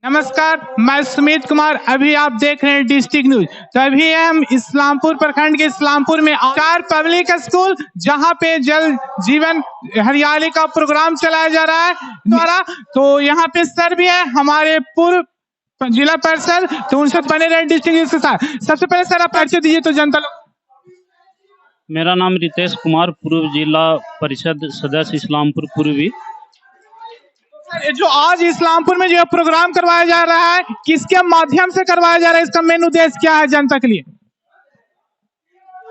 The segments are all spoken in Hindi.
नमस्कार, मैं सुमित कुमार। अभी आप देख रहे हैं डिस्ट्रिक्ट न्यूज। तो अभी हम इस्लामपुर प्रखंड के इस्लामपुर में चार पब्लिक स्कूल जहां पे जल जीवन हरियाली का प्रोग्राम चलाया जा रहा है द्वारा। तो यहाँ पे सर भी है हमारे पूर्व जिला परिषद, तो उनसे बने रहे डिस्ट्रिक्ट न्यूज के साथ। सबसे पहले सर आप परिचय दीजिए तो जनता लोग। मेरा नाम रितेश कुमार, पूर्व जिला परिषद सदस्य इस्लामपुर पूर्वी। जो आज इस्लामपुर में जो प्रोग्राम करवाया जा रहा है, किसके माध्यम से करवाया जा रहा है, इसका मेन उद्देश्य क्या है जनता के लिए?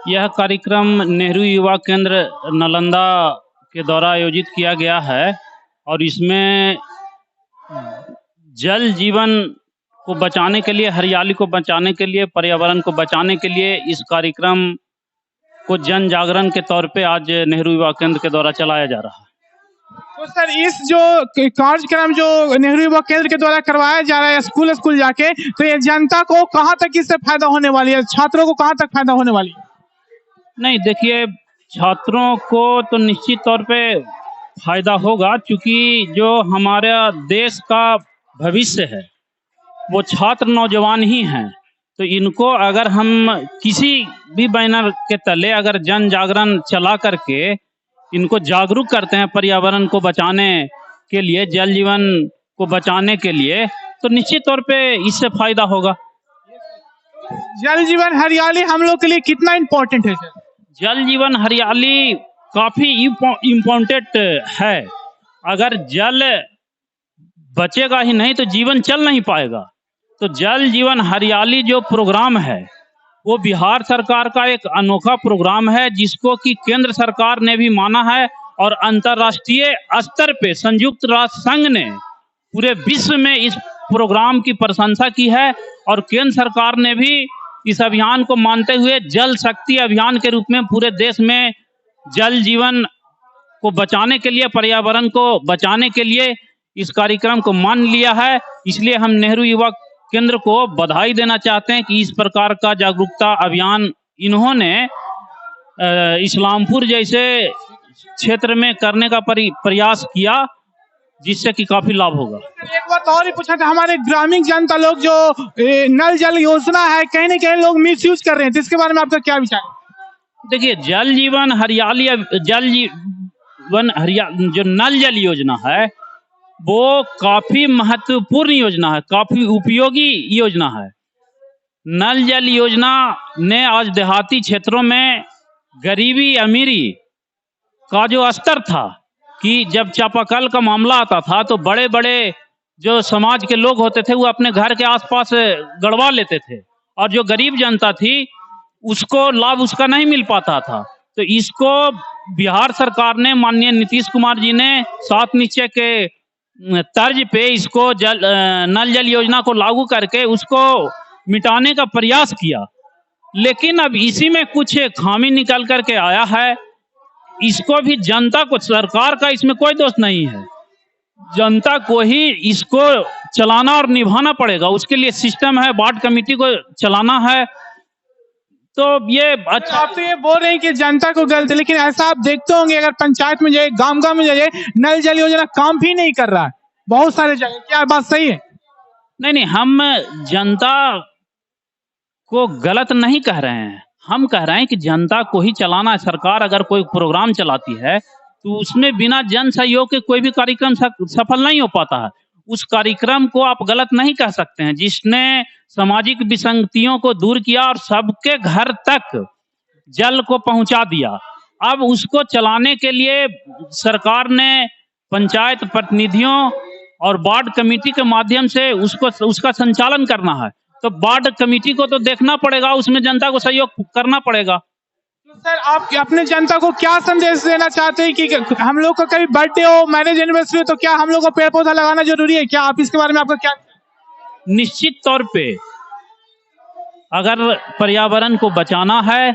यह कार्यक्रम नेहरू युवा केंद्र नालंदा के द्वारा आयोजित किया गया है और इसमें जल जीवन को बचाने के लिए, हरियाली को बचाने के लिए, पर्यावरण को बचाने के लिए इस कार्यक्रम को जन जागरण के तौर पे आज नेहरू युवा केंद्र के द्वारा चलाया जा रहा है। तो सर इस जो कार्यक्रम जो नेहरू युवा केंद्र के द्वारा करवाया जा रहा है स्कूल स्कूल जाके, तो ये जनता को कहाँ तक इससे फायदा होने वाली है, छात्रों को कहाँ तक फायदा होने वाली है? नहीं, देखिए, छात्रों को तो निश्चित तौर पे फायदा होगा, क्योंकि जो हमारा देश का भविष्य है वो छात्र नौजवान ही हैं। तो इनको अगर हम किसी भी बैनर के तले अगर जन जागरण चला करके इनको जागरूक करते हैं पर्यावरण को बचाने के लिए, जल जीवन को बचाने के लिए, तो निश्चित तौर पे इससे फायदा होगा। जल जीवन हरियाली हम लोग के लिए कितना इम्पोर्टेंट है सर? जल जीवन हरियाली काफी इम्पोर्टेंट है। अगर जल बचेगा ही नहीं तो जीवन चल नहीं पाएगा। तो जल जीवन हरियाली जो प्रोग्राम है वो बिहार सरकार का एक अनोखा प्रोग्राम है, जिसको कि केंद्र सरकार ने भी माना है और अंतर्राष्ट्रीय स्तर पे संयुक्त राष्ट्र संघ ने पूरे विश्व में इस प्रोग्राम की प्रशंसा की है। और केंद्र सरकार ने भी इस अभियान को मानते हुए जल शक्ति अभियान के रूप में पूरे देश में जल जीवन को बचाने के लिए, पर्यावरण को बचाने के लिए इस कार्यक्रम को मान लिया है। इसलिए हम नेहरू युवा केंद्र को बधाई देना चाहते हैं कि इस प्रकार का जागरूकता अभियान इन्होंने इस्लामपुर जैसे क्षेत्र में करने का प्रयास किया, जिससे कि काफी लाभ होगा। एक बात और ही पूछा था, हमारे ग्रामीण जनता लोग जो नल जल योजना है कहीं ना कहीं लोग मिसयूज कर रहे हैं, तो इसके बारे में आपका क्या विचार है? देखिए, जल जीवन हरियाली जो नल जल योजना है वो काफी महत्वपूर्ण योजना है, काफी उपयोगी योजना है। नल जल योजना ने आज देहाती क्षेत्रों में गरीबी अमीरी का जो स्तर था, कि जब चापाकल का मामला आता था तो बड़े बड़े जो समाज के लोग होते थे वो अपने घर के आसपास गड़वा लेते थे, और जो गरीब जनता थी उसको लाभ उसका नहीं मिल पाता था। तो इसको बिहार सरकार ने, माननीय नीतीश कुमार जी ने 7 निश्चय के तर्ज पे इसको नल जल योजना को लागू करके उसको मिटाने का प्रयास किया। लेकिन अब इसी में कुछ खामी निकल करके आया है। इसको भी जनता को, सरकार का इसमें कोई दोष नहीं है, जनता को ही इसको चलाना और निभाना पड़ेगा। उसके लिए सिस्टम है, वार्ड कमेटी को चलाना है। तो ये अच्छा, आप तो ये बोल रहे हैं कि जनता को गलत, लेकिन ऐसा आप देखते होंगे अगर पंचायत में जाए, गांव गांव में जाए, नल जल योजना काम भी नहीं कर रहा है बहुत सारे जगह। क्या बात सही है? नहीं, हम जनता को गलत नहीं कह रहे हैं। हम कह रहे हैं कि जनता को ही चलाना है। सरकार अगर कोई प्रोग्राम चलाती है तो उसमें बिना जन सहयोग के कोई भी कार्यक्रम सफल नहीं हो पाता है। उस कार्यक्रम को आप गलत नहीं कह सकते हैं, जिसने सामाजिक विसंगतियों को दूर किया और सबके घर तक जल को पहुंचा दिया। अब उसको चलाने के लिए सरकार ने पंचायत प्रतिनिधियों और वार्ड कमेटी के माध्यम से उसका संचालन करना है। तो वार्ड कमेटी को तो देखना पड़ेगा, उसमें जनता को सहयोग करना पड़ेगा। तो सर आप अपने जनता को क्या संदेश देना चाहते हैं कि हम लोग का कभी बर्थडे हो, मैरिज एनिवर्सरी हो, तो क्या हम लोग को पेड़ पौधा लगाना जरूरी है? क्या आप इसके बारे में आपका क्या? निश्चित तौर पे अगर पर्यावरण को बचाना है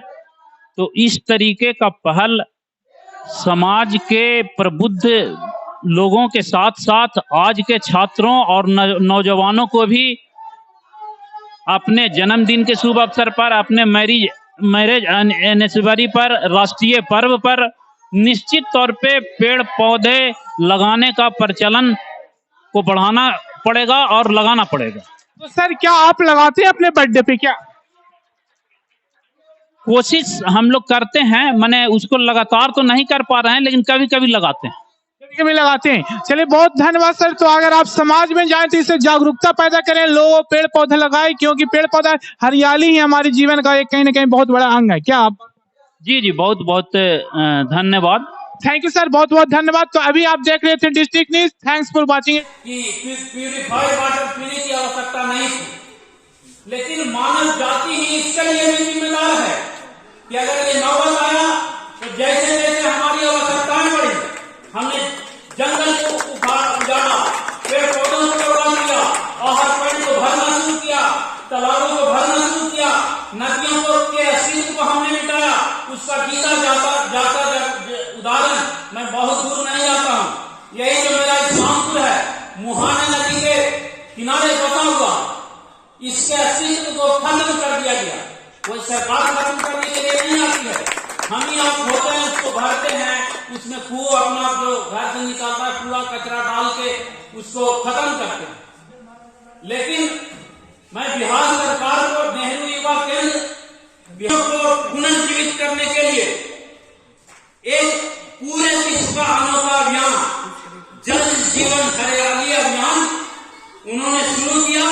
तो इस तरीके का पहल समाज के प्रबुद्ध लोगों के साथ साथ आज के छात्रों और नौजवानों को भी अपने जन्मदिन के शुभ अवसर पर, अपने मैरिज एनिवर्सरी पर, राष्ट्रीय पर्व पर निश्चित तौर पे पेड़ पौधे लगाने का प्रचलन को बढ़ाना पड़ेगा और लगाना पड़ेगा। तो सर क्या आप लगाते हैं अपने बर्थडे पे क्या? कोशिश हम लोग करते हैं, माने उसको लगातार तो नहीं कर पा रहे हैं, लेकिन कभी कभी लगाते हैं। कभी लगाते हैं। चलिए बहुत धन्यवाद सर। तो अगर आप समाज में जाएं तो इससे जागरूकता पैदा करें, लोग पेड़ पौधे लगाएं, क्योंकि पेड़ पौधा हरियाली ही हमारे जीवन का एक कहीं ना कहीं बहुत बड़ा अंग है। क्या आप? जी जी, बहुत बहुत धन्यवाद। थैंक यू सर, बहुत बहुत धन्यवाद। तो अभी आप देख रहे थे district news. Thanks for watching. कि प्यूरिफाइड वाटर पीने की आवश्यकता नहीं थी, लेकिन मानव जाति ही इसके लिए भी जिम्मेदार है कि अगर ये नौबत आया तो जैसे जैसे हमारी आवश्यकताएं बढ़ी, हमने जंगल को उजाड़ा, पेड़ पौधों को उड़ा दिया, आहार पानी को भरना शुरू किया, तालाबों को भरना शुरू किया, नदियों को के अस्तित्व को हमने मिटाया। उसका गीता जाता उदाहरण मैं बहुत दूर नहीं जाता हूँ। यही जो मेरा इस्लामपुर है, मुहाना नदी के किनारे बसा हुआ, इसके अस्तित्व को खत्म कर दिया गया। कोई सरकार खत्म करने के लिए नहीं आती है, हम ही आप होते हैं, उसको भरते हैं, उसमें खूब अपना जो घर से निकालता है पूरा कचरा डाल के उसको खत्म करते हैं। लेकिन मैं बिहार सरकार को, नेहरू युवा केंद्र को पुनर्जीवित करने के लिए एक पूरे विश्व का अनोखा अभियान जल जीवन हरियाली अभियान उन्होंने शुरू किया।